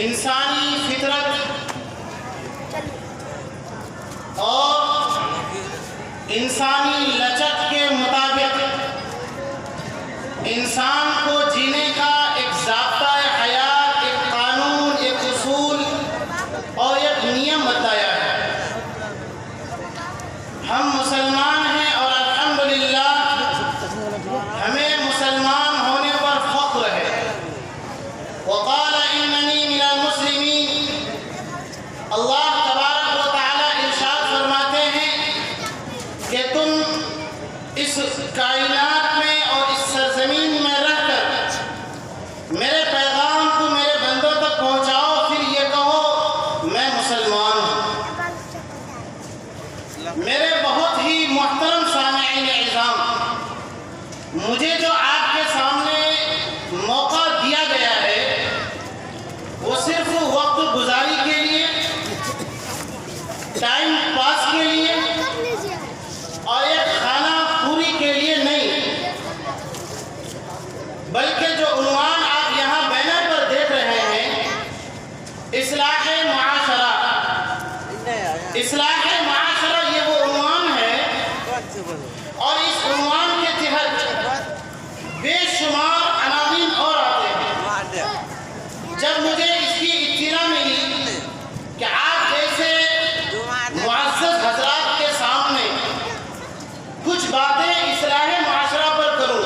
انسانی فطرت اور انسانی لچک کے مطابق انسان کو جینے کا ایک ضابطہ حیات، ایک قانون، ایک اصول اور ایک نیم بتایا ہے۔ ہم مسلمان ہیں اور الحمدللہ ہمیں مسلمان ہونے پر فخر ہے۔ وقال اننی من المسلمین، اللہ تبارک و تعالی ارشاد فرماتے ہیں کہ تم اس کائنات میں اور اس سرزمین میں رہ کر میرے پیغام کو میرے بندوں تک پہنچاؤ، پھر یہ کہو میں مسلمان ہوں۔ میرے بہت ہی محترم سامعین اعظام، مجھے جو آپ کے سامنے موقع دیا گیا ہے وہ صرف وقت گزاری کے لیے، ٹائم پاس کے لیے اور ایک کھانا پوری کے لیے نہیں، بلکہ جو عنوان آپ یہاں بینر پر دیکھ رہے ہیں، اصلاح معاشرہ، اصلاح معاشرہ، یہ وہ عنوان ہے اور اس عنوان کے تحت بے شمار عناوین اور آتے ہیں۔ جب مجھے اس کی اطلاع ملی کہ آپ جیسے معزز حضرات کے سامنے کچھ باتیں اصلاح معاشرہ پر کروں،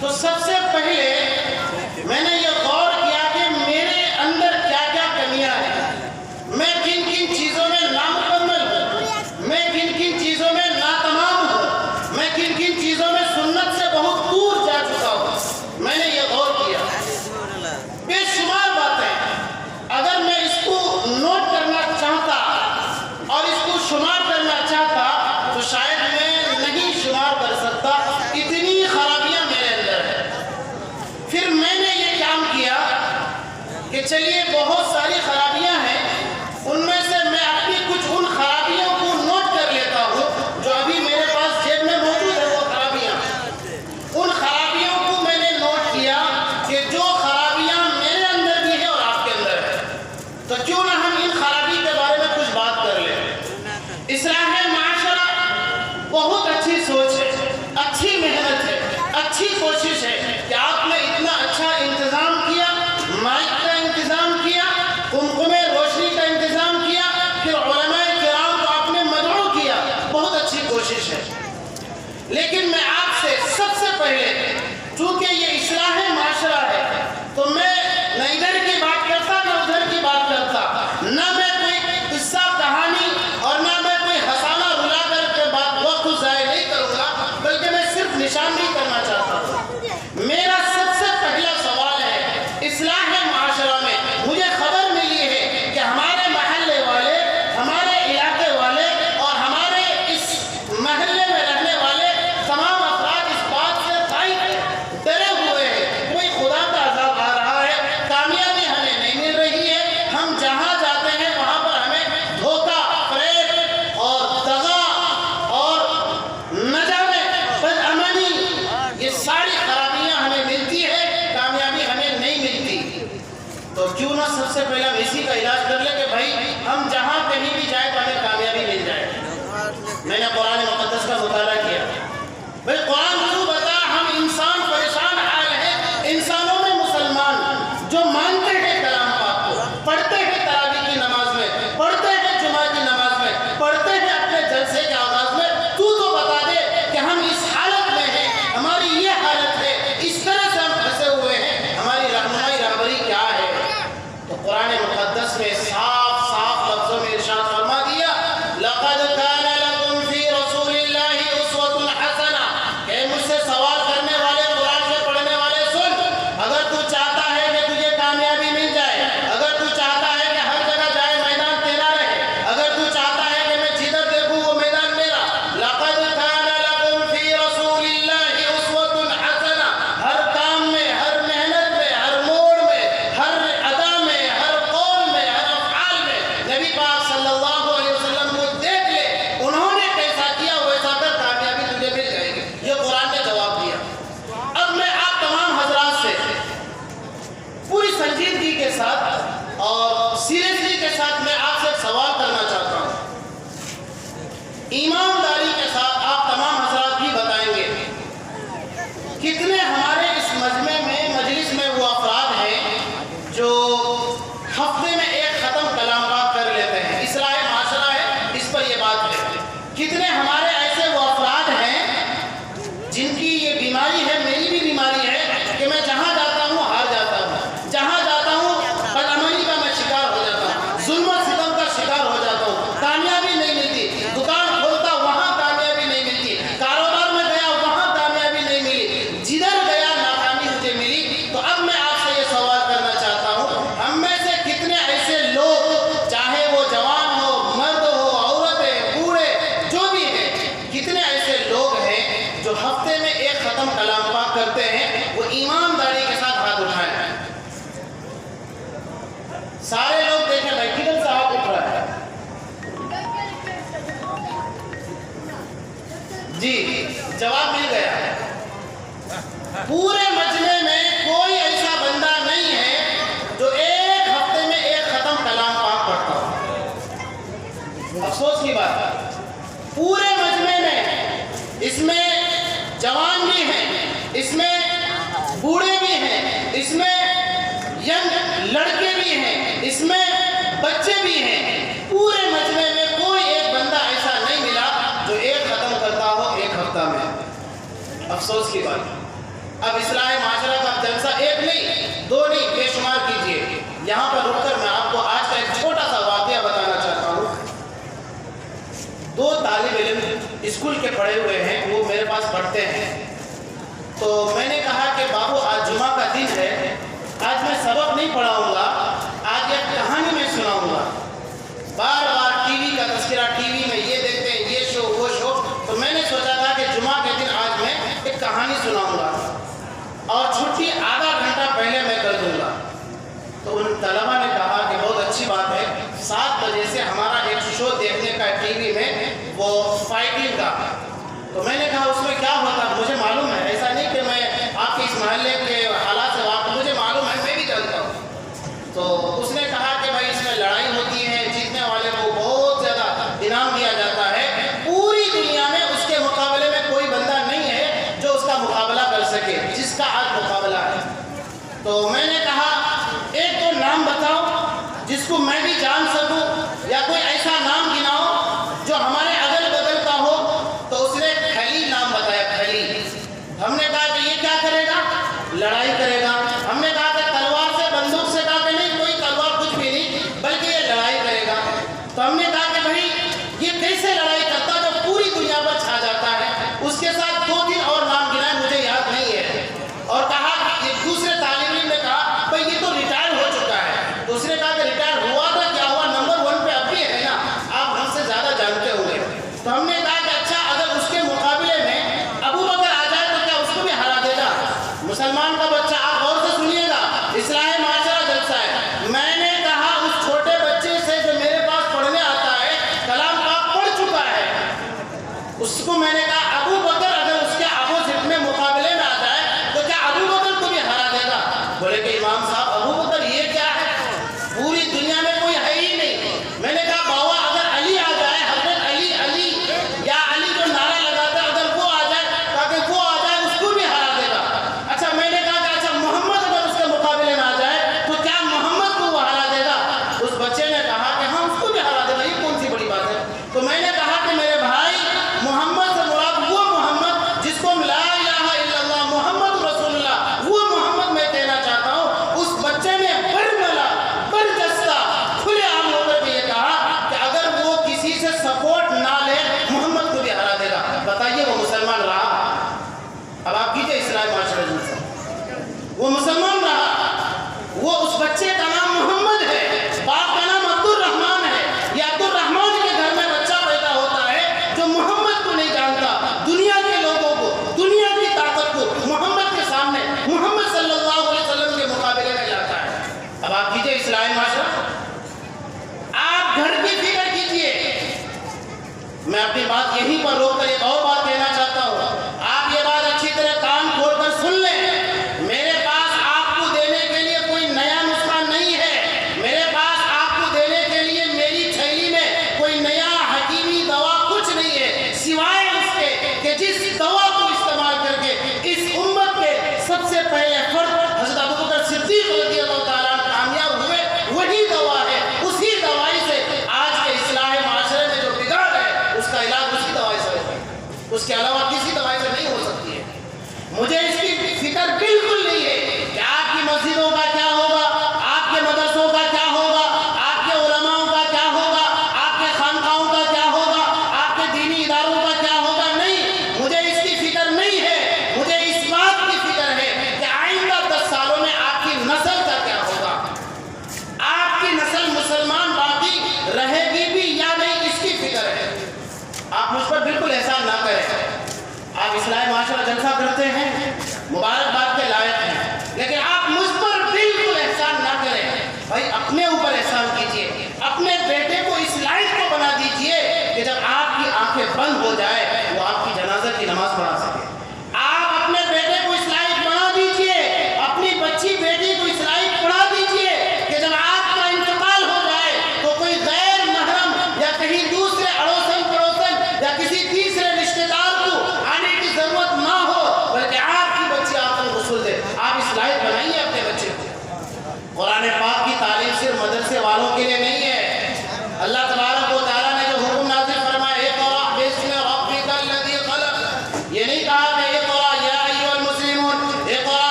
تو سب سے پہلے میں نے یہ غور کیا کہ میرے اندر کیا کیا کمیاں ہیں، میں کن کن چیزوں میں نامکمل ہوں، میں کن کن چیزوں میں ناتمام ہوں، میں کن کن چیزوں میں سنت سے بہت دور جا چکا ہوں۔ میں نے یہ غور کیا، بے شمار باتیں اگر میں اس کو نوٹ کرنا چاہتا اور اس کو شمار کرنا چاہتا تو شاید میں نہیں شمار کر سکتا، اتنی خرابیاں میرے اندر ہیں۔ پھر میں نے یہ کام کیا کہ چلیے بہت ساری خرابیاں ہیں، ان میں سے میں اپنی کچھ ان خرابیوں کو نوٹ کر لیتا ہوں جو ابھی میرے پاس جیب میں موجود ہے۔ وہ خرابیاں، ان خرابیوں کو میں نے نوٹ کیا کہ جو خرابیاں میرے اندر بھی ہیں اور آپ کے اندر ہیں، تو کیوں نہ ہم ان خرابی کے بارے میں کچھ بات کر لیں۔ اصلاح معاشرہ بہت اچھی سوچ ہے، اچھی محنت ہے، اچھی کوشش ہے کہ آپ نے اتنا اچھا انتظام کیا، مائک کا انتظام کیا، قمقمے روشنی کا انتظام کیا، پھر علماء کرام کو آپ نے مدعو کیا، بہت اچھی کوشش ہے۔ لیکن میں آپ سے سب سے پہلے، چونکہ یہ اصلاح معاشرہ ہے، تو میں نہ ادھر کی بات کرتا نہ ادھر کی بات کرتا، نہ میں کوئی قصہ کہانی اور نہ میں کوئی ہنسانا رلا کر کے بات وقت ضائع نہیں کروں گا، بلکہ میں صرف نشاندہی کرنا چاہتا ہوں۔ میرا سب سے پہلا سوال ہے، اصلاح معاشرہ میں مجھے خبر ملی ہے کہ ہمارے محلے والے، ہمارے علاقے والے اور ہمارے اس محلے میں رہنے والے تمام افراد اس بات سے خائف ڈرے ہوئے ہیں، کوئی خدا کا عذاب آ رہا ہے، کامیابی ہمیں نہیں مل رہی ہے، ہم جہاں جاتے ہیں وہاں پر ہمیں دھوکہ، فریب اور دغا اور نہ جانے بدامنی، یہ یہ بیماری ہے، میری بھی بیماری ہے کہ میں جہاں جاتا ہوں ہار جاتا ہوں، جہاں جاتا ہوں بدعملی کا میں شکار ہو جاتا ہوں، ظلم و ستم کا شکار ہو جاتا ہوں، کامیابی نہیں ملتی، دکان کھولتا وہاں کامیابی نہیں ملتی، کاروبار میں گیا وہاں کامیابی نہیں ملی، جدھر گیا ناکامی مجھے ملی۔ تو اب میں آپ سے یہ سوال کرنا چاہتا ہوں، ہم میں سے کتنے ایسے لوگ، چاہے وہ جوان ہو، مرد ہو، عورتیں، بوڑھے، جو بھی ہیں، کتنے ایسے لوگ ہیں جو ہفتے میں ایک ختم کلام پاک کرتے ہیں؟ وہ ایمانداری کے ساتھ ہاتھ اٹھائیں۔ سارے لوگ دیکھیں بھائی کدھر سے ہاتھ اٹھ رہا ہے؟ جی جواب مل گیا۔ پورے مجمع میں کوئی ایسا بندہ نہیں ہے جو ایک ہفتے میں ایک ختم کلام پاک پڑھتا ہو۔ افسوس کی بات ہے، پورے مجمع میں، اس میں جوان بھی ہیں، اس میں بوڑھے بھی ہیں، اس میں ینگ لڑکے بھی ہیں، اس میں بچے بھی ہیں، پورے مجمع میں کوئی ایک بندہ ایسا نہیں ملا جو ایک ختم کرتا ہو ایک ہفتہ میں۔ افسوس کی بات۔ اب اصلاح معاشرہ کا جلسہ ایک نہیں، دو نہیں، بے شمار کیجئے۔ یہاں پر رک کر میں آپ کو آج کا ایک چھوٹا سا واقعہ بتانا چاہتا ہوں۔ دو طالب علم اسکول کے پڑھے ہوئے ہیں، وہ میرے پاس پڑھتے ہیں۔ تو میں نے کہا کہ بابو آج جمعہ کا دن ہے، آج میں سبق نہیں پڑھاؤں گا، آج ایک کہانی میں سناؤں گا۔ بار بار ٹی وی کا تذکرہ، ٹی وی میں یہ دیکھتے ہیں، یہ شو وہ شو، تو میں نے سوچا تھا کہ جمعہ کے دن آج میں ایک کہانی سناؤں گا اور چھٹی آدھا گھنٹہ پہلے میں کر دوں گا۔ تو ان طلبہ نے کہا کہ بہت اچھی بات ہے، 7 بجے سے ہمارا ایک شو دیکھنے کا ٹی وی میں، وہ فائٹنگ کا۔ تو میں نے کہا اس میں کیا ہوتا ہے؟ مجھے معلوم ہے، ایسا نہیں کہ میں آپ کے اس محلے کے حالات سے واقف، مجھے معلوم ہے، میں بھی جانتا ہوں۔ تو اس نے کہا کہ بھائی اس میں لڑائی ہوتی ہے، جیتنے والے کو بہت زیادہ انعام دیا جاتا ہے، پوری دنیا میں اس کے مقابلے میں کوئی بندہ نہیں ہے جو اس کا مقابلہ کر سکے جس کا آج مقابلہ ہے۔ تو میں نے کہا ایک تو نام بتاؤ جس کو میں بھی جان سکوں، یا کوئی ایسا نام گناؤ جو ہمارے اگل بغل کا ہو۔ تو اس نے خلیل نام بتایا، خلیل۔ ہم نے کہا کہ یہ کیا کرے گا؟ لڑائی کرے گا۔ ہم نے کہا کہ تلوار سے، بندوق سے، کہا کہ نہیں، کوئی تلوار کچھ بھی نہیں، بلکہ یہ لڑائی کرے گا۔ تو ہم نے کہا کہ بھائی یہ کیسے لڑائی کرتا جو پوری دنیا پر چھا جاتا ہے؟ اس کے ساتھ 2-3 اور نام گنائے، مجھے یاد نہیں ہے۔ اور کہا کہ ایک دوسرے طالب علم نے کہا بھائی یہ تو ریٹائر ہو چکا ہے۔ تو اس نے کہا کہ ریٹائر ہوا تھا، کیا ہوا؟ نمبر 1 پہ اب بھی ہے نا۔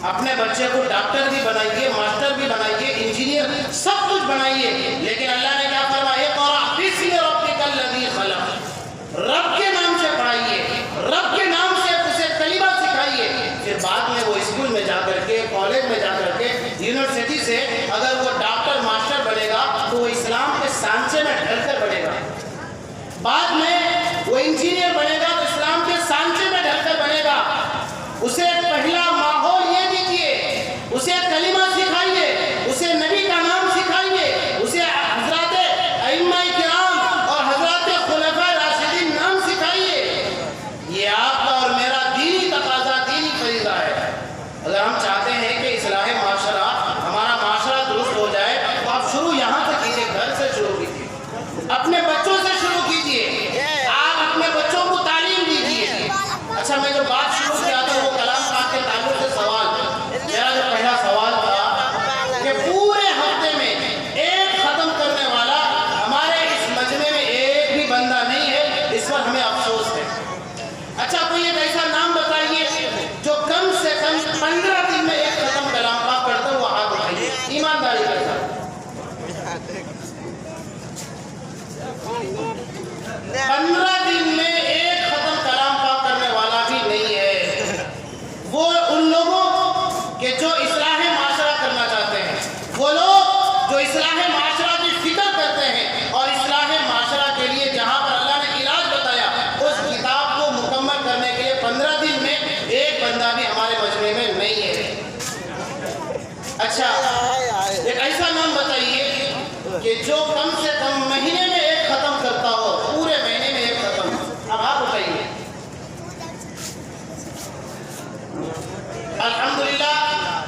اپنے بچے کو ڈاکٹر بھی بنائیے، ماسٹر بھی بنائیے، انجینئر، سب کچھ بنائیے، لیکن اللہ نے کیا فرمایا؟ اقرأ باسم ربک الذی خلق، رب کے نام سے پڑھائیے، رب کے نام سے اسے کلمہ سکھائیے۔ پھر بعد میں وہ اسکول میں جا کر کے، کالج میں جا کر کے، یونیورسٹی سے اگر وہ ڈاکٹر ماسٹر بنے گا تو وہ اسلام کے سانچے میں ڈھل کر بنے گا۔ بعد میں وہ انجینئر بنے گا تو اسلام کے سانچے میں ڈھل کر بنے گا۔ اسے پہلا ماحول یہ دیجیے، اسے کلمہ سکھائیے، اسے نبی کا نام سکھائیے، اسے حضرات ائمہ کرام اور حضرات خلفاء راشدین نام سکھائیے۔ یہ آپ کا اور میرا دینی تقاضا، دینی فریضہ ہے۔ اگر ہم چاہتے ہیں کہ اصلاح معاشرہ، ہمارا معاشرہ درست ہو جائے تو آپ شروع یہاں سے کیجیے، گھر سے شروع کیجیے، اپنے بچوں سے شروع کیجیے، آپ اپنے بچوں کو تعلیم دیجیے۔ اچھا، میں جو بات شروع کیا تھا وہ کلام پاک کے تعلق سے سوال، میرا جو پہلا سوال تھا کہ پورے ہفتے میں ایک ختم کرنے والا ہمارے اس مجمع میں ایک بھی بندہ نہیں ہے، اس پر ہمیں افسوس ہے۔ اچھا، کوئی ایک ایسا نام بتائیے جو کم سے کم 15 دن میں ایک ختم کلام پاک پڑھتا ہوا ہاتھ اٹھائیے، ایمانداری کے ساتھ۔ 15 دن میں ایک ختم کلام پاک کرنے والا بھی نہیں ہے۔ وہ ان لوگوں کہ جو اصلاح معاشرہ کرنا چاہتے ہیں، وہ لوگ جو اصلاح معاشرہ کی فکر کرتے ہیں اور اصلاح معاشرہ کے لیے جہاں پر اللہ نے علاج بتایا اس کتاب کو مکمل کرنے کے لیے 15 دن میں ایک بندہ بھی ہمارے مجمع میں نہیں ہے۔ اچھا، ایک ایسا نام بتائیے کہ جو کم سے کم مہینے میں ایک ختم کرتا ہو، پورے مہینے میں ایک ختم۔ اب آپ بتائیے۔ الحمدللہ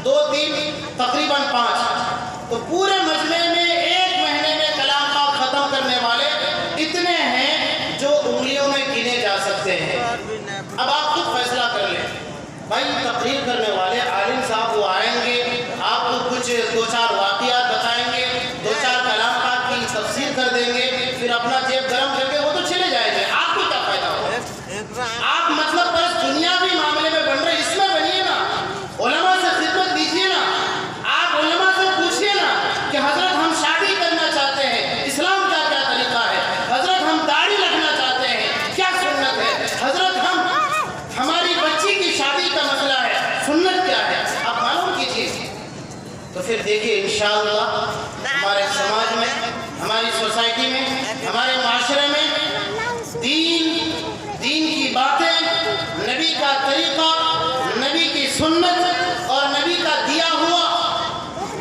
2 3 تقریباً 5، تو پورے مجمع میں ایک مہینے میں کلام پاک ختم کرنے والے اتنے ہیں جو انگلیوں میں گنے جا سکتے ہیں۔ اب آپ خود فیصلہ کر لیں۔ بھائی، تقریر کرنے والے عالم صاحب وہ آئیں گے، آپ کو کچھ 2-4 واقعات بتائیں گے، 2-4 کلام پاک کی تفسیر کر دیں گے، پھر اپنا جیب گرم کر کے وہ تو چلے جائیں گے، آپ کو کیا فائدہ ہوگا؟ آپ مطلب بس دنیاوی معاملے میں بن رہے، اس میں بنیے نا، علماء سے خدمت دیجیے نا، آپ علماء سے پوچھیے نا کہ حضرت ہم شادی کرنا چاہتے ہیں، اسلام کا کیا طریقہ ہے؟ حضرت ہم داڑھی رکھنا چاہتے ہیں، کیا سنت ہے؟ حضرت ہماری بچی کی شادی کا مسئلہ ہے، سنت کیا ہے؟ آپ معلوم کیجیے، تو پھر دیکھیے انشاءاللہ ہمارے سماج میں، ہماری سوسائٹی میں، ہمارے معاشرے میں دین کی باتیں، نبی کا طریقہ، نبی کی سنت اور نبی کا دیا ہوا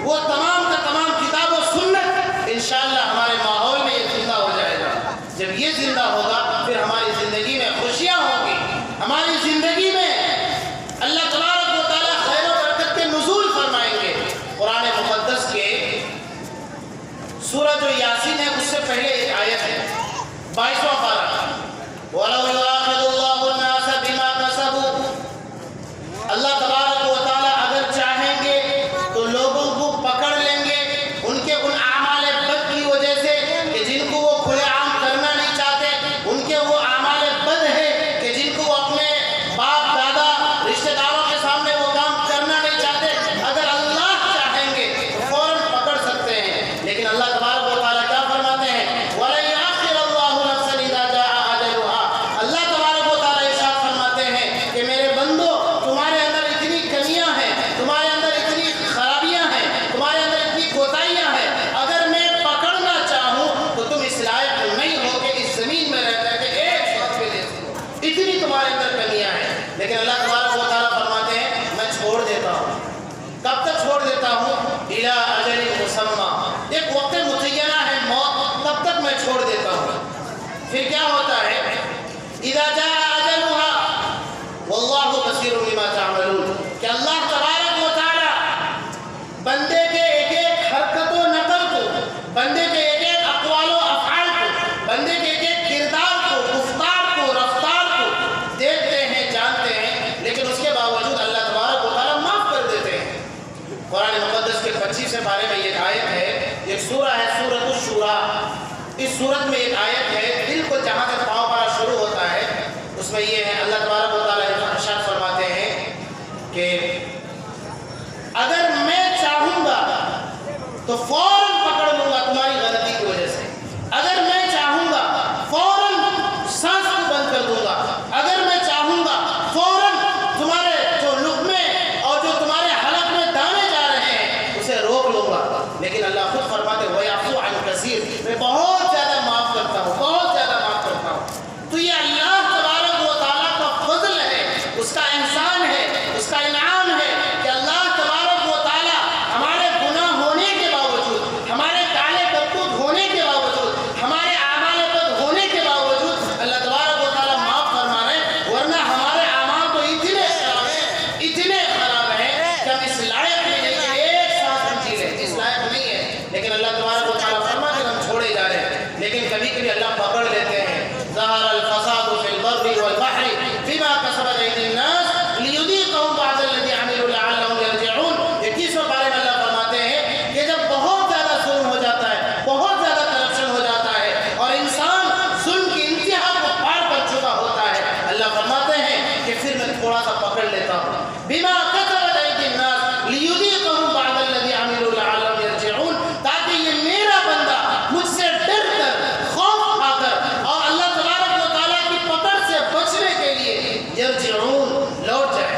وہ تمام کا تمام کتاب و سنت انشاءاللہ ہمارے ماحول میں یہ زندہ ہو جائے گا۔ جب یہ زندہ ہوگا پھر ہماری زندگی میں خوشیاں ہوں گی، ہماری زندگی میں اللہ تبارک و تعالیٰ خیر و برکت کے نزول فرمائیں گے۔ قرآن مقدس کے سورہ جو یاسین ہے اس سے پہلے ایک آیت ہے، 22واں پارہ، وَلَوْ يُؤَاخِذُ اللَّهُ النَّاسَ بِمَا كَسَبُوا، اللہ تبارک و تعالیٰ اگر چاہیں گے تو لوگوں کو پکڑ لیں گے ان کے ان اعمال بد کی وجہ سے کہ جن کو وہ کھلے عام کرنا نہیں چاہتے، ان کے وہ اعمال بد ہے کہ جن کو وہ اپنے باپ دادا رشتہ داروں کے سامنے وہ کام کرنا نہیں چاہتے، اگر اللہ چاہیں گے تو فوراً پکڑ سکتے ہیں۔ لیکن اللہ تبارک و تعالیٰ کیا فرماتے ہیں؟ وَلَن يُؤَخِّرَ اللَّهُ نَفْسًا إِذَا جَاءَ أَجَلُهَا، اللہ تبارک و تعالیٰ ارشاد فرماتے ہیں کہ میرے بندو، تمہارے اندر اتنی کمیاں ہیں، تمہارے اندر اتنی خرابیاں ہیں، تمہارے اندر اتنی کوتاہیاں ہیں، اگر میں پکڑنا چاہوں تو تم اس لائق نہیں ہو کہ اس زمین میں رہ کر کے ایک شخص کے دے سکو، اتنی تمہارے اندر کمیاں ہیں۔ لیکن اللہ تبارک و تعالیٰ فرماتے ہیں میں چھوڑ دیتا ہوں۔ کب تک چھوڑ دیتا ہوں؟ اِلیٰ اجل مسمى، ایک وقت متعینہ ہے موت، تب تک میں چھوڑ دیتا ہوں۔ پھر کیا ہوتا ہے؟ اذا جاء اجلها واللہ بصیر بما تعملون، کہ اللہ تبارک و تعالی بندے کے ایک ایک حرکت و نقل کو، بندے کے ایک ایک اقوال و افعال کو، بندے کے ایک ایک کردار کو، گفتار کو، رفتار کو دیکھتے ہیں، جانتے ہیں، لیکن اس کے باوجود اللہ تبارک و تعالی معاف کر دیتے ہیں۔ قرآن مقدس کے 25 پارے میں ایک آیت ہے، ایک سورہ ہے سورۃ الشورى، اس سورت میں ایک آیت ہے، بالکل جہاں سے پاؤں پارا شروع ہوتا ہے اس میں یہ ہے، اللہ تبارک و تعالیٰ ارشاد فرماتے ہیں کہ اللہ پکڑ لیتے ہیں. ظہر الفساد فی البر والبحر بما کسبت ایدی الناس لیذیقہم بعض الذی عملوا لعلہم یرجعون. 21 پارے میں اللہ فرماتے ہیں کہ جب بہت زیادہ ظلم ہو جاتا ہے, بہت زیادہ کرپشن ہو جاتا ہے اور انسان ظلم کی انتہا کو پار کر چکا ہوتا ہے, اللہ فرماتے ہیں کہ پھر میں تھوڑا سا پکڑ لیتا ہوں. بما کسبت ایدی الناس لیذیقہم بعض الذی عملوا لعلہم یرجعون, تاکہ یہ میرا بندہ مجھ سے ڈر کر, خوف کھا کر اور اللہ تبارک و تعالیٰ کی پکڑ سے بچنے کے لیے یرجعون, لوٹ جائے.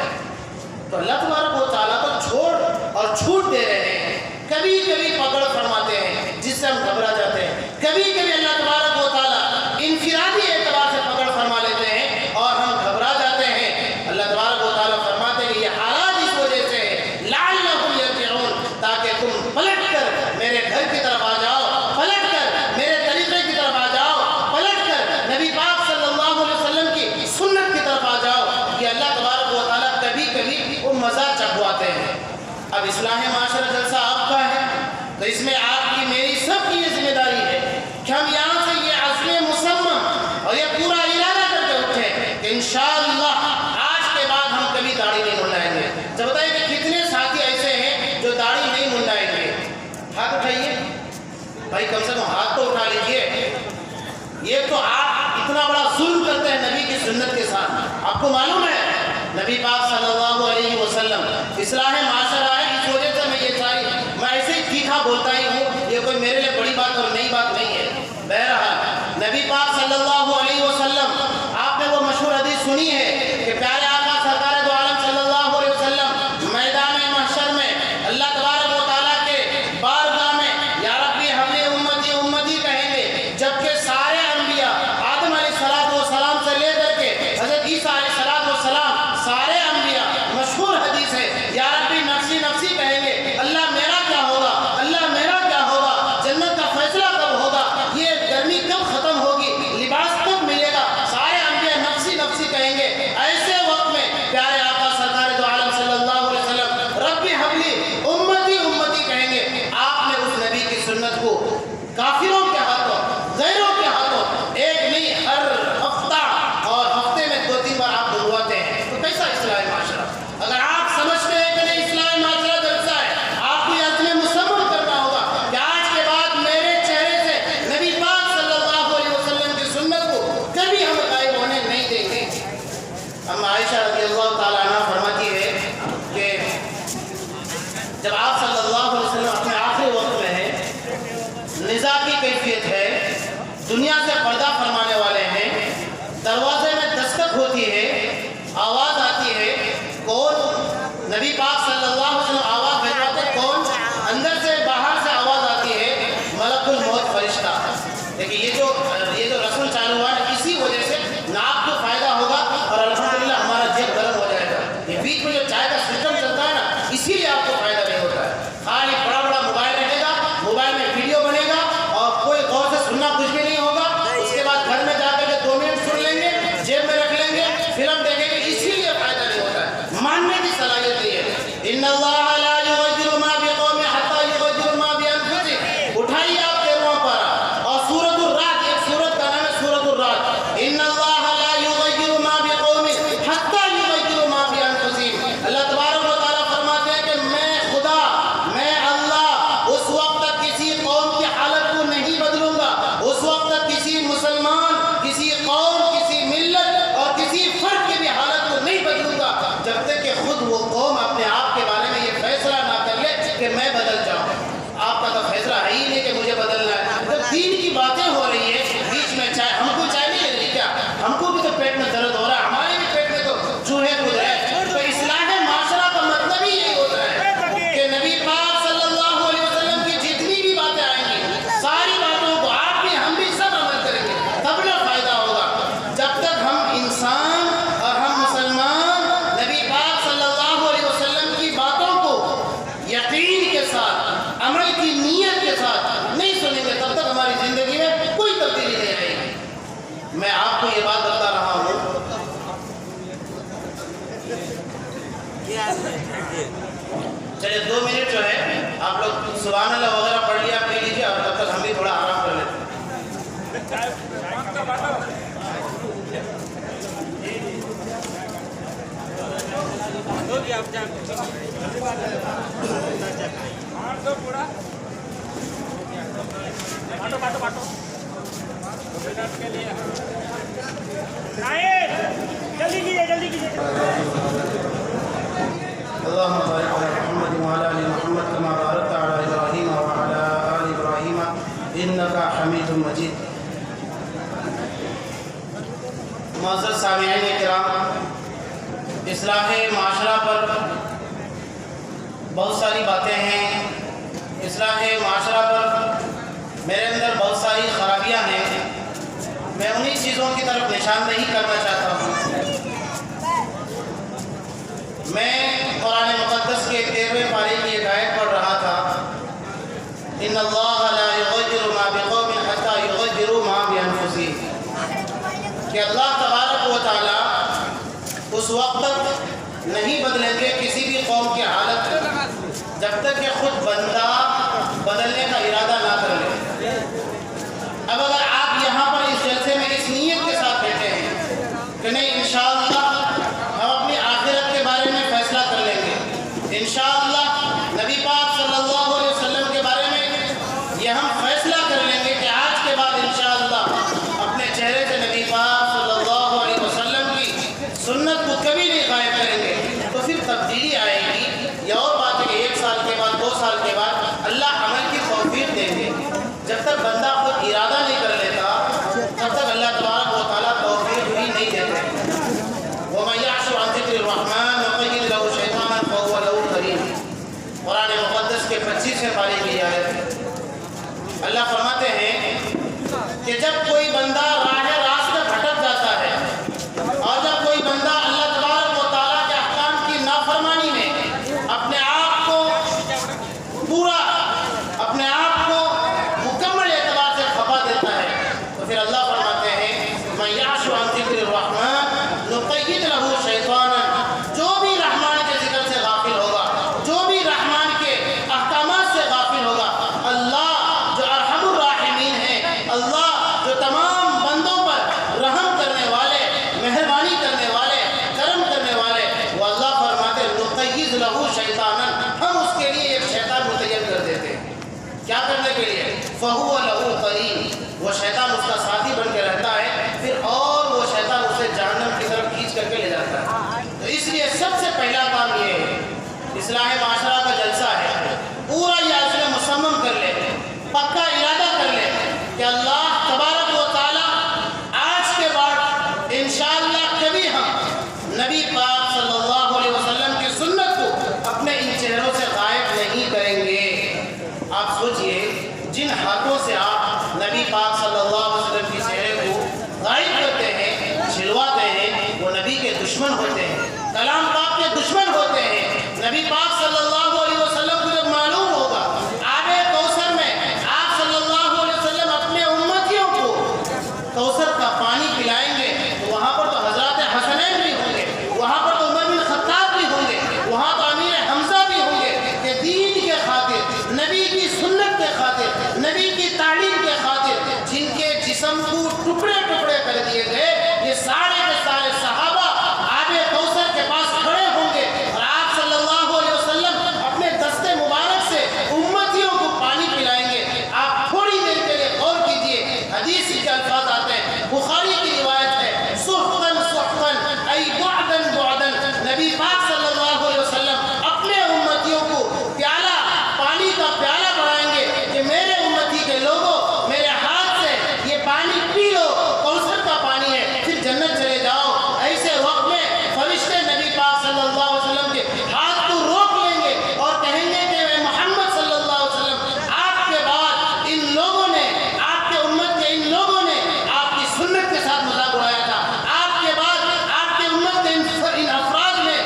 تو اللہ تبارک و تعالیٰ تو چھوڑ اور چھوٹ دے رہے ہیں. کبھی کبھی پکڑ فرماتے ہیں جس سے ہم گھبرا جاتے ہیں, کبھی کبھی اللہ تبارک و تعالیٰ انفرادی اعتبار سے پکڑ فرما لیتے ہیں اور ہم گھبرا جاتے ہیں. اللہ تبارک و تعالیٰ فرماتے ہیں کہ یہ حالات اس وجہ سے ہے لعلہم یرجعون, تاکہ تم پلٹ کر میرے گھر کی طرف آ جاؤ, پلٹ کر میرے طریقے کی طرف آ جاؤ, پلٹ کر نبی پاک صلی اللہ علیہ وسلم کی سنت کی طرف آ جاؤ. کہ اللہ تبارک و تعالیٰ کبھی کبھی وہ مزہ چکھواتے ہیں. اب اصلاح معاشرہ جلسہ آپ کا ہے تو اس میں آپ کی میری سب کی یہ ذمہ داری ہے کہ ہم یہاں سے یہ عزم مصمم اور یہ پورا ارادہ کر کے اٹھیں کہ انشاءاللہ آج کے بعد ہم کبھی داڑھی نہیں منڈائیں گے. جب بتائیں کہ کتنے ساتھی ایسے ہیں جو داڑھی نہیں منڈائیں گے؟ ہاتھ اٹھائیے بھائی, کم سے کم ہاتھ تو اٹھا لیجیے. یہ تو آپ اتنا بڑا ظلم کرتے ہیں نبی کی سنت کے ساتھ. آپ کو معلوم ہے نبی پاک صلی اللہ علیہ وسلم اصلاح معاشرہ ہے, اس وجہ سے میں ایسے ہی تیکھا بولتا ہی ہوں, یہ کوئی میرے لیے بڑی بات اور نئی بات نہیں ہے. بہرحال نبی پاک صلی اللہ علیہ وسلم, آپ نے وہ مشہور حدیث سنی ہے کہ پیارے آقا سرکار دو عالم صلی اللہ علیہ وسلم میدان محشر میں اللہ تبارک و تعالیٰ کے بارگاہ میں یا ربی حبلی امتی امتی کہیں گے, جبکہ سارے انبیاء آدم علیہ السلام سے لے کر کے حضرت عیسیٰ علیہ السلام سارے انبیاء, مشہور حدیث ہے, یا ربی نفسی نفسی کہیں گے, اللہ میرا کیا ہوگا, اللہ میرا کیا ہوگا, جنت کا فیصلہ کب ہوگا, یہ گرمی کب ختم ہوگی, لباس کب ملے گا, سارے انبیاء نفسی نفسی کہیں گے. ایسے وقت میں پیارے آقا سرکار دو عالم صلی اللہ علیہ وسلم ربی حبلی امتی امتی کہیں گے. آپ نے اس نبی کی سنت کو کافروں کے ہاتھوں, غیروں کے ہاتھوں ایک نہیں ہر ہفتہ اور ہفتے میں 2-3 بار آپ دلواتے ہیں. تو کیسا اصلاح معاشرہ؟ اگر آپ سمجھتے ہیں کہ نہیں اصلاح معاشرہ جلسہ ہے, آپ کو یہ عزم مصمم کرنا ہوگا کہ آج کے بعد میرے چہرے سے نبی پاک صلی اللہ علیہ وسلم کی سنت کو کبھی ہم غائب ہونے نہیں دیں گے. اما عائشہ رضی اللہ تعالیٰ عنہ فرماتی ہے کہ جب آپ صلی اللہ علیہ وسلم اپنے آخری وقت میں ہیں, نزاع کی کیفیت ہے, دنیا سے پردہ فرمانے والے ہیں, دروازے میں دستک ہوتی ہے, آواز آتی ہے, کون؟ نبی پاک صلی اللہ علیہ وسلم آواز بھیجواتے, کون؟ اندر سے باہر سے آواز آتی ہے, ملک الموت فرشتہ. لیکن یہ جو رسول چالو ہوا ہے, اسی وجہ سے نہ آپ کو فائدہ ہوگا اور الحمدللہ ہمارا جیب گرم ہو جائے گا. یہ بیچ میں جو چائے کا سسٹم چلتا ہے نا, اسی لیے آپ کو فائدہ نہیں ہوتا ہے. خالی بڑا بڑا موبائل رہے گا, موبائل میں ویڈیو بنے گا اور کوئی غور سے سننا کچھ بھی نہیں ہوگا. اس کے بعد گھر میں جا کر کے 2 منٹ سن لیں گے, جیب میں رکھ لیں گے, فلم دیکھیں گے, اسی لیے فائدہ نہیں ہوتا ہے. ماننے کی صلاحیت نہیں ہے. ان اللہ لا یغیر ما بقوم حتی یغیروا ما بانفسہم. اٹھائیے آپ تیرواں پارہ اور سورۃ الرعد, ایک سورت کا نام ہے سورۃ الرعد. ان اللہ لا یغیر ما بقوم حتی یغیروا ما بانفسہم. اللہ تبارک و تعالیٰ فرماتے ہیں کہ میں خدا, میں اللہ اس وقت تک کسی قوم کی حالت کو نہیں بدلوں گا, اس وقت تک کسی مسلمان, کسی قوم, کسی ملت اور کسی فرد کی بھی حالت کو نہیں بدلوں گا جب تک کہ خود وہ قوم اپنے آپ کے بارے میں یہ فیصلہ نہ کر لے کہ میں بدل جاؤں. آپ کا تو فیصلہ ہے ہی نہیں کہ مجھے بدلنا ہے. تو دین کی باتیں ہو رہی ہے, بیچ میں چائے, ہم کو چائے نہیں لے رہی کیا؟ ہم کو بھی تو پیٹ میں درد ہو رہا ہے, ہمارے بھی پیٹ میں تو چوہے کود رہے ہیں. تو اصلاح معاشرہ کا مطلب ہی یہی ہوتا ہے کہ نبی پاک صلی اللہ علیہ وسلم کی جتنی بھی باتیں آئیں گی, ساری باتوں کو آپ بھی ہم بھی سب عمل کریں گے, تب نہ فائدہ ہوگا. جب تک ہم انسان اور ہم مسلمان نبی پاک صلی اللہ علیہ وسلم کی باتوں کو یقین کے ساتھ, عمل کی نیت کے ساتھ نہیں سنیں گے, تب تک ہماری زندگی میں کوئی تبدیلی نہیں آئے گی. میں آپ کو یہ بات بتا رہا ہوں, چلے 2 منٹ جو ہے آپ لوگ سبحان اللہ وغیرہ پڑھ لیا, پی لیجیے, اور تب تک ہم بھی تھوڑا آرام کر لیتے ہیں. اللهم بارك على محمد وعلى ال محمد كما باركت على ابراهيم وعلى ال ابراهيم انك حميد مجيد. معزز سامعین کرام، اصلاح معاشرہ پر بہت ساری باتیں ہیں. اصلاح معاشرہ پر میرے اندر بہت ساری خرابیاں ہیں. میں انہی چیزوں کی طرف نشاندہی کرنا چاہتا ہوں. میں قرآن مقدس کے 13ویں پارے کی ایک آیت پڑھ رہا تھا، ان اللہ لا یغیر ما بقوم حتی یغیروا ما بانفسہم، کہ اللہ تبارک و تعالی اس وقت تک نہیں بدلیں گے کسی بھی قوم کی حالت جب تک کہ خود بندہ بدلنے کا ارادہ نہ کر لے. اب اگر آپ یہاں پر اس جلسے میں اس نیت کے ساتھ بیٹھے ہیں کہ نہیں انشاءاللہ ہم اپنی آخرت کے بارے میں فیصلہ کر لیں گے، انشاءاللہ نبی پاک صلی اللہ علیہ وسلم کے بارے میں یہ ہم فیصلہ کر لیں گے کہ آج کے بعد انشاءاللہ اپنے چہرے سے نبی پاک صلی اللہ علیہ وسلم کی سنت کو کبھی نہیں غائب کریں گے، تو پھر تبدیلی آئے گی. یہ اور بات ہے کہ 1 سال کے بعد 2 سال کے بعد اللہ عمل کی توفیق دیں گے. جب تک بندہ خود ارادہ نہیں کر لیتا تب تک اللہ تبارک و تعالیٰ توفیق بھی نہیں دیتے. وَمَن يَعْشُ عَن ذِكْرِ الرَّحْمَٰنِ نُقَيِّضْ لَهُ شَيْطَانًا فَهُوَ لَهُ قَرِينٌ. قرآن مقدس کے 25ویں پارے کی آیت ہے. اللہ فرماتے ہیں کہ جب کوئی بندہ راہ راست سے بھٹک جاتا ہے اور جب کوئی بندہ اللہ تبارک و تعالیٰ کے احکام کی نافرمانی میں اپنے آپ کو پورا اپنے آپ کو مکمل اعتبار سے کھپا دیتا ہے تو پھر اللہ فرماتے ہیں مَن يَعْشُ عَن ذِكْرِ الرَّحْمَٰنِ نُقَيِّضْ لَهُ شَيْطَانًا. جو بھی رحمان کے ذکر سے غافل ہوگا، جو بھی رحمان کے احکامات سے غافل ہوگا، اللہ جو ارحم الراحمین ہیں، اللہ جو تمام بندوں پر رحم کرنے والے، مہربانی کرنے والے، کرم کرنے والے، وہ اللہ فرماتے ہیں نُقَيِّضْ لَهُ شَيْطَانًا، ہم اس کے لیے ایک شیطان متعین کر دیتے ہیں. کیا کرنے کے لیے؟ فَهُوَ لَهُ قَرِينٌ. وہ شیطان اس کا ساتھی بن کے رہتا ہے پھر اور وہ شیطان اسے جہنم کی طرف کھینچ کر کے لے جاتا ہے. تو اس لیے سب سے پہلا کام یہ ہے، اصلاح معاشرہ کا جلسہ ہے، پورا یہ عزم مصمم کر لے، پکا ارادہ کر لے کہ اللہ تبارک و تعالی آج کے بعد انشاءاللہ کبھی ہم نبی پاک صلی اللہ علیہ وسلم کی سنت کو اپنے ان چہروں سے غائب نہیں کریں گے. آپ سوچئے جن ہاتھوں سے آپ نبی پاک صلی اللہ علیہ وسلم کی چہرے کو غائب کرتے ہیں، چھلواتے ہیں، وہ نبی کے دشمن ہوتے ہیں، کلام پاک کے دشمن ہوتے ہیں. نبی پاک صلی اللہ علیہ وسلم کو جب معلوم ہوگا آب کوثر میں آپ صلی اللہ علیہ وسلم اپنے امتیوں کو کوثر کا پانی پلائیں گے تو وہاں پر تو حضرات حسنین بھی ہوں گے، وہاں پر تو عمر بن خطاب بھی ہوں گے، وہاں تو امیر حمزہ بھی ہوں گے کہ دین کے خاطر، نبی کی سنت کے خاطر، نبی کی تعلیم کے خاطر جن کے جسم کو ٹکڑے ٹکڑے کر دیے گئے، یہ سارے کے سارے صحابہ آب کوثر کے پاس کھڑے ہوں گے اور آپ صلی اللہ علیہ وسلم اپنے دستے مبارک سے امتیوں کو پانی پلائیں گے. آپ تھوڑی دیر کے لیے غور کیجئے، حدیث کے الفاظ آتے ہیں، بخاری کی روایت ہے، سحقاً سحقاً ای بعداً بعداً. نبی پاک صلی اللہ علیہ وسلم اپنے امتیوں کو پیالہ پانی کا پیالہ بڑھائیں گے کہ میرے امتی کے لوگوں میرے ہاتھ سے یہ پانی پی لو، کوثر کا پانی ہے، پھر جنت چلے جاؤ. ایسے وقت میں فرشتے نبی پاک صلی اللہ علیہ وسلم کے ہاتھ کو روک لیں گے اور کہیں گے کہ اے محمد صلی اللہ علیہ وسلم آپ کے بعد ان لوگوں نے، آپ کے امت کے ان لوگوں نے آپ کی سنت کے ساتھ مذاق اڑایا تھا. آپ کے بعد آپ کے امت کے ان افراد نے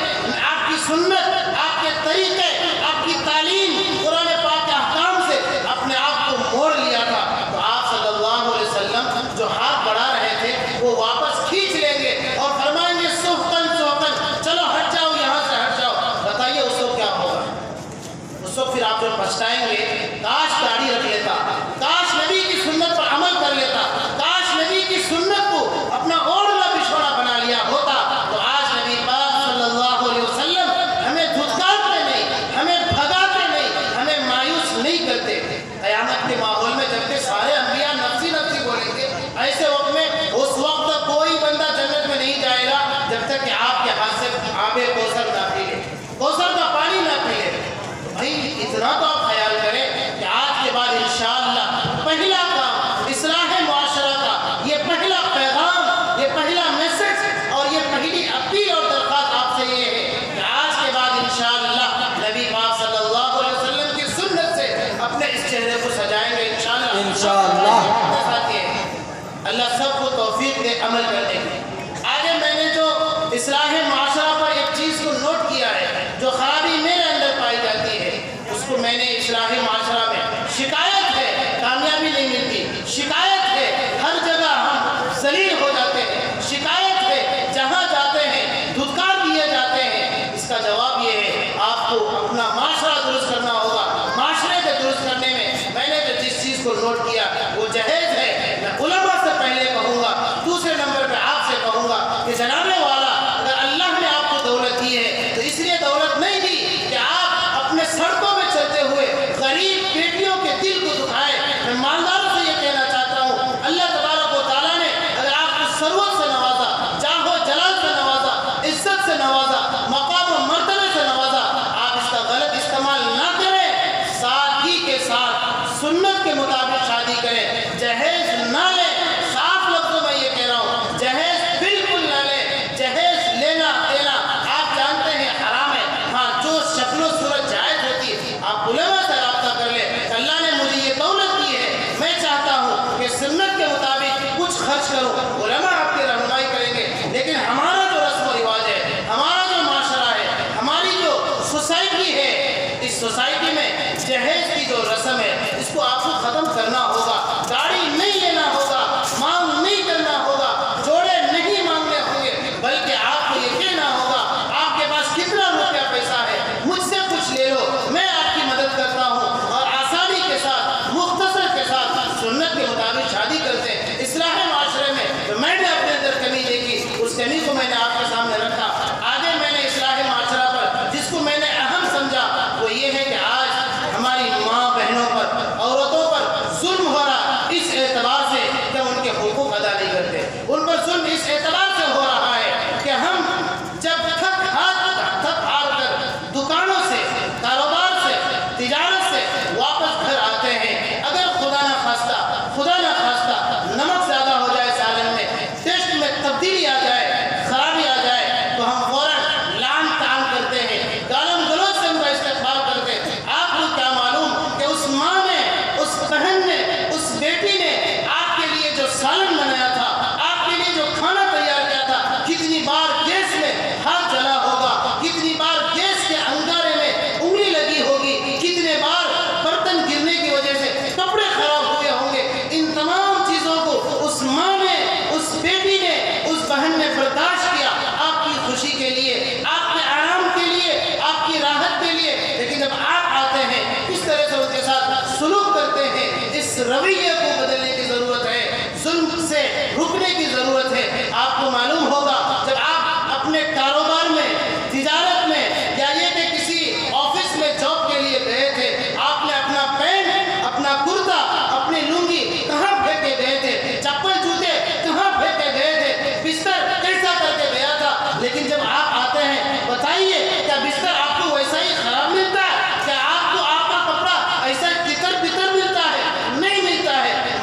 آپ کی سنت، آپ کے طریقے، آپ کی تعلیم، قرآن پاک کے احکام سے اپنے آپ کو موڑ لیا تھا. تو آپ صلی اللہ علیہ وسلم جو ہاتھ بڑھا رہے تھے وہ واپس کھینچ لیں گے اور فرمائیں گے سحقاً سحقاً، چلو ہٹ جاؤ، یہاں سے ہٹ جاؤ. بتائیے اس وقت کیا ہوگا؟ اس وقت پھر آپ جو پچھتائیں گے کاش داڑھی رکھ لیتا، کاش نبی کی سنت پر عمل کر لیتا، کاش نبی کی سنت اتنا تو آپ خیال کریں کہ آج کے بعد انشاءاللہ پہلا کام اصلاح معاشرہ کا، یہ پہلا پیغام، یہ پہلا میسج اور یہ پہلی اپیل اور درخواست آپ سے یہ ہے کہ آج کے بعد انشاءاللہ نبی پاک صلی اللہ علیہ وسلم کی سنت سے اپنے اس چہرے کو سجائیں گے انشاءاللہ۔ اللہ سب کو توفیق دے عمل کرنے کی۔ آگے میں نے جو اصلاح معاشرہ پر ایک چیز کو نوٹ کیا ہے، جو خرابی میرے اندر پائی جاتی ہے، اس کو میں نے اصلاح معاشرہ میں شکایت ہے، کامیابی نہیں ملتی، شکایت ہے ہر جگہ ہم ذلیل ہو جاتے ہیں، شکایت ہے جہاں جاتے ہیں دھتکار دیے جاتے ہیں۔ اس کا جواب یہ ہے آپ کو اپنا معاشرہ درست کرنا ہوگا۔ معاشرے کو درست کرنے میں نے جو جس چیز کو نوٹ کیا وہ جہیز ہے۔ میں علماء سے پہلے کہوں گا، دوسرے نمبر پہ آپ سے کہوں گا کہ جناب والا اگر اللہ نے آپ کو دولت دی ہے تو اس لیے دولت نہیں دی کہ آپ اپنے سڑکوں میں چلتے ہوئے غریب بیٹیوں کے دل کو دکھائیں۔ میں مالداروں سے یہ کہنا چاہتا ہوں، اللہ تبارک و تعالیٰ نے اگر آپ کو ثروت سے نوازا، جاہ و جلال سے نوازا، عزت سے نوازا، مقام و مرتبے سے نوازا، آپ اس کا غلط استعمال نہ کریں، سادگی کے ساتھ سنت کے مطابق شادی کریں، جہیز نہ لیں۔ صاف لفظوں میں یہ کہہ رہا ہوں، جہیز بالکل نہ لیں۔ جہیز لینا دینا آپ جانتے ہیں حرام ہے، ہاں جو شکل و صورت جائز ہوتی ہے آپ علماء سے رابطہ کر لیں۔ اللہ نے مجھے یہ دولت دی ہے، میں چاہتا ہوں کہ سنت کے مطابق کچھ خرچ کروں، علماء آپ کی رہنمائی کریں گے، لیکن ہمارا جو رسم و رواج ہے، ہمارا جو معاشرہ ہے، ہماری جو سوسائٹی ہے، اس سوسائٹی میں جہیز کی جو رسم ہے اس کو آپ کو ختم کرنا ہوگا۔ گاڑی نہیں لینا ہوگا، مانگ نہیں کرنا ہوگا، جوڑے نہیں مانگنے ہوں گے، بلکہ آپ کو یہ کہنا ہوگا آپ کے پاس کتنا روپیہ پیسہ ہے، مجھ سے کچھ لے لو، میں آپ کی مدد کرتا ہوں، اور آسانی کے ساتھ مختصر کے ساتھ سنت کے مطابق شادی کرتے ہیں۔ اصلاح معاشرے میں تو میں نے اپنے اندر کمی دیکھی، اس کمی کو میں نے آپ کے سامنے رکھا۔ آگے میں نے اصلاح معاشرہ پر جس کو میں نے اہم سمجھا وہ یہ ہے کہ آج ہماری ماں بہنوں پر، عورتوں پر ظلم ہو رہا، اس اعتبار سے کہ ان کے حقوق ادا نہیں کرتے، ان پر ظلم اس اعتبار سے ہو رہا ہے کہ ہم جب تھک ہار کر دکانوں سے، کاروبار سے، تجارت سے واپس گھر آتے ہیں، اگر خدا نہ خواستہ نمک زیادہ ہو جائے سالن میں، ٹیسٹ میں تبدیلی آ جائے، خرابی آ جائے، تو ہم فوراً لعن طعن کرتے ہیں، گالم گلوچ سے ان کا استقبال کرتے ہیں۔ آپ کو کیا معلوم کہ اس ماں نے، اس بہن نے، اس بیٹی نے آپ کے لیے جو سالن بنایا تھا، آپ کے لیے جو کھانا تیار کیا تھا، کتنی بار گیس میں ہاتھ جلا ہوگا، کتنی بار گیس کے انگارے میں انگلی لگی ہوگی، کتنے بار برتن گرنے کی وجہ سے کپڑے خراب ہوئے ہوں گے۔ ان تمام چیزوں کو اس ماں نے، اس بیٹی نے، اس بہن نے برداشت کیا آپ کی خوشی کے لیے، آپ کے آرام کے لیے، آپ کی راحت کے لیے، لیکن جب آپ آتے ہیں کس طرح سے ان کے ساتھ سلوک کرتے ہیں، اس رویے کو بدلنے کی ضرورت ہے، ظلم سے رکنے کی ضرورت ہے۔ آپ کو معلوم ہوگا جب آپ اپنے کاروبار میں، تجارت میں، یا یہ کہ کسی آفس میں جاب کے لیے گئے تھے، آپ نے اپنا پینٹ، اپنا کرتا، اپنی لنگی کہاں پھینکے گئے تھے، چپل جوتے کہاں پھینکے گئے تھے، بستر کیسا کر کے گیا تھا، لیکن جب آپ آتے ہیں بتائیے کیا بستر آپ کو ویسا ہی خراب ملتا ہے؟ کیا آپ کو آپ کا کپڑا ایسا تتر بتر ملتا ہے؟ نہیں ملتا ہے۔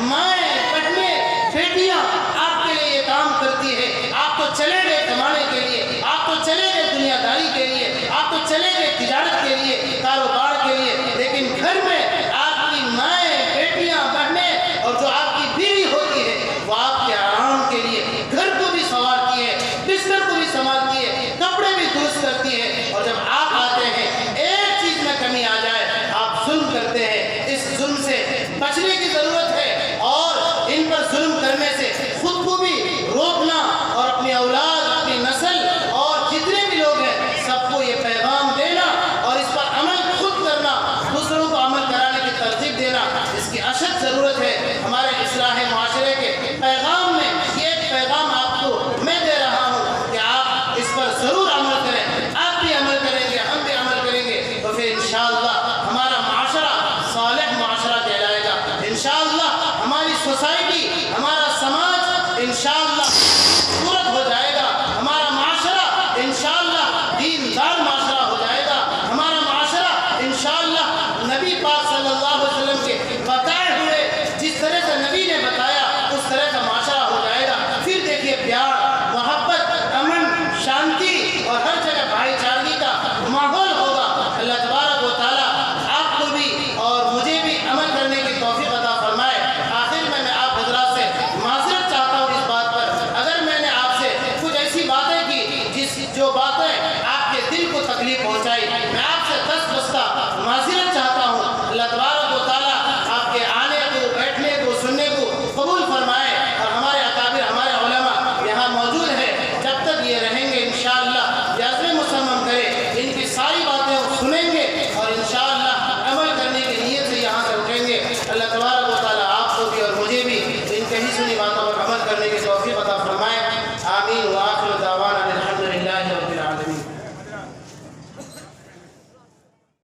نبی پاک صلی اللہ علیہ وسلم کے بتائے ہوئے جس طرح سے نبی نے بتایا